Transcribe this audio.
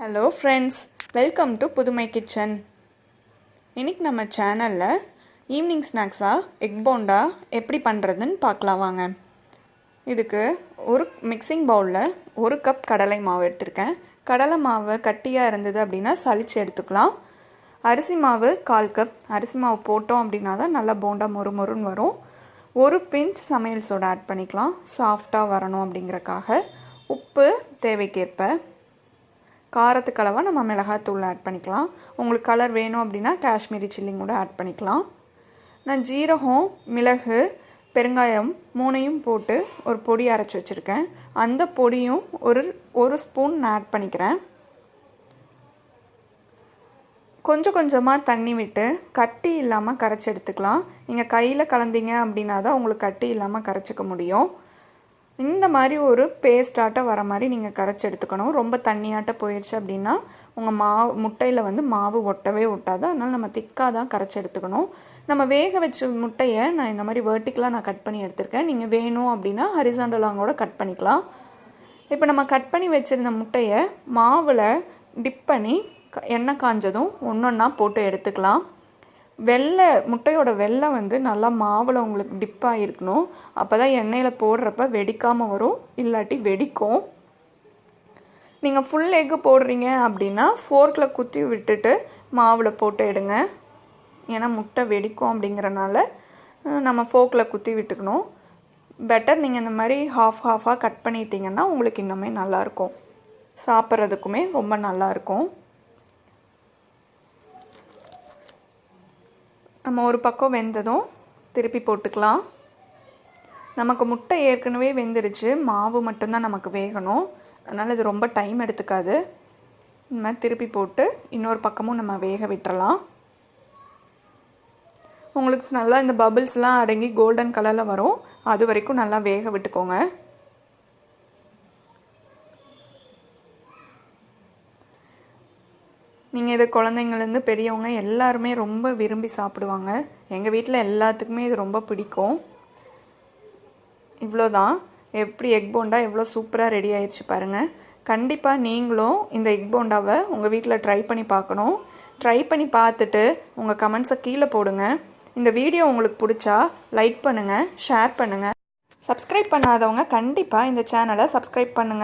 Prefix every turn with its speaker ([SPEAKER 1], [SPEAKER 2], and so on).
[SPEAKER 1] Hello friends, welcome to புதுமை kitchen. இன்றைக்கி நம்ம சேனலில் ஈவினிங் ஸ்நாக்ஸாக எக் போண்டா எப்படி பண்ணுறதுன்னு பார்க்கலாம் வாங்க. இதுக்கு ஒரு மிக்சிங் பவுலில் 1 கப் கடலை மாவு எடுத்திருக்கேன். கடலை மாவு கட்டியாக இருந்தது அப்படின்னா சலிச்சு எடுத்துக்கலாம். அரிசி மாவு 1/4 கப். அரிசி மாவு போட்டோம் அப்படின்னா தான் நல்லா போண்டா மொறுன்னு வரும். 1 பிஞ்ச் சமையல் சோடா ஆட் பண்ணிக்கலாம், சாஃப்டாக வரணும் அப்படிங்கிறக்காக. உப்பு தேவைக்கேற்ப. காரத்துக்கு அளவாக நம்ம மிளகாத்தூள் ஆட் பண்ணிக்கலாம். உங்களுக்கு கலர் வேணும் அப்படின்னா காஷ்மீரி சில்லி கூட ஆட் பண்ணிக்கலாம். நான் ஜீரகம், மிளகு, பெருங்காயம் 3ஐயும் போட்டு ஒரு பொடி அரைச்சி வச்சுருக்கேன். அந்த பொடியும் ஒரு ஸ்பூன் நான் ஆட் பண்ணிக்கிறேன். கொஞ்சம் கொஞ்சமாக தண்ணி விட்டு கட்டி இல்லாமல் கரைச்சி எடுத்துக்கலாம். நீங்கள் கையில் கலந்தீங்க அப்படின்னா தான் உங்களுக்கு கட்டி இல்லாமல் கரைச்சிக்க முடியும். இந்த மாதிரி ஒரு பேஸ்டாட்ட வர மாதிரி நீங்கள் கரைச்சி எடுத்துக்கணும். ரொம்ப தண்ணியாட்ட போயிடுச்சு அப்படின்னா உங்கள் முட்டையில் மாவு ஒட்டவே ஒட்டாது. அதனால் நம்ம திக்காக தான் கரைச்சி எடுத்துக்கணும். நம்ம வேக வச்ச முட்டையை நான் இந்த மாதிரி வெர்டிக்கலாக நான் கட் பண்ணி எடுத்திருக்கேன். நீங்கள் வேணும் அப்படின்னா ஹரிசாண்டலாக கூட கட் பண்ணிக்கலாம். இப்போ நம்ம கட் பண்ணி வச்சுருந்த முட்டையை மாவில் டிப் பண்ணி எண்ணெய் காஞ்சதும் ஒன்றா போட்டு எடுத்துக்கலாம். முட்டையோட வெள்ளை நல்லா மாவில் உங்களுக்கு டிப்பாக இருக்கணும். அப்போ தான் எண்ணெயில் போடுறப்ப வெடிக்காமல் வரும், இல்லாட்டி வெடிக்கும். நீங்கள் ஃபுல் எக்கு போடுறீங்க அப்படின்னா ஃபோர்க்கில் குத்தி விட்டுட்டு மாவில் போட்டு எடுங்க. ஏன்னா முட்டை வெடிக்கும் அப்படிங்கிறனால நம்ம ஃபோர்க்கில் குத்தி விட்டுக்கணும். பெட்டர் நீங்கள் இந்த மாதிரி ஹாஃபாக கட் பண்ணிட்டீங்கன்னா உங்களுக்கு இன்னுமே நல்லாயிருக்கும், சாப்பிட்றதுக்குமே ரொம்ப நல்லாயிருக்கும். நம்ம ஒரு பக்கம் வெந்ததும் திருப்பி போட்டுக்கலாம். நமக்கு முட்டை ஏற்கனவே வெந்துருச்சு, மாவு மட்டும்தான் நமக்கு வேகணும். அதனால் இது ரொம்ப டைம் எடுத்துக்காது. இந்த மாதிரி திருப்பி போட்டு இன்னொரு பக்கமும் நம்ம வேக விட்டுறலாம். உங்களுக்கு நல்லா இந்த பபிள்ஸ்லாம் அடங்கி கோல்டன் கலரில் வரும், அது வரைக்கும் நல்லா வேக விட்டுக்கோங்க. நீங்கள் இது குழந்தைங்கள்லேருந்து பெரியவங்க எல்லாருமே ரொம்ப விரும்பி சாப்பிடுவாங்க. எங்கள் வீட்டில் எல்லாத்துக்குமே இது ரொம்ப பிடிக்கும். இவ்வளோதான். எப்படி எக் போண்டா எவ்வளோ சூப்பராக ரெடி ஆயிடுச்சு பாருங்கள். கண்டிப்பாக நீங்களும் இந்த எக் போண்டாவை உங்கள் வீட்டில் ட்ரை பண்ணி பார்க்கணும். ட்ரை பண்ணி பார்த்துட்டு உங்கள் கமெண்ட்ஸை கீழே போடுங்க. இந்த வீடியோ உங்களுக்கு பிடிச்சா லைக் பண்ணுங்கள், ஷேர் பண்ணுங்கள். சப்ஸ்கிரைப் பண்ணாதவங்க கண்டிப்பாக இந்த சேனலை சப்ஸ்கிரைப் பண்ணுங்கள்.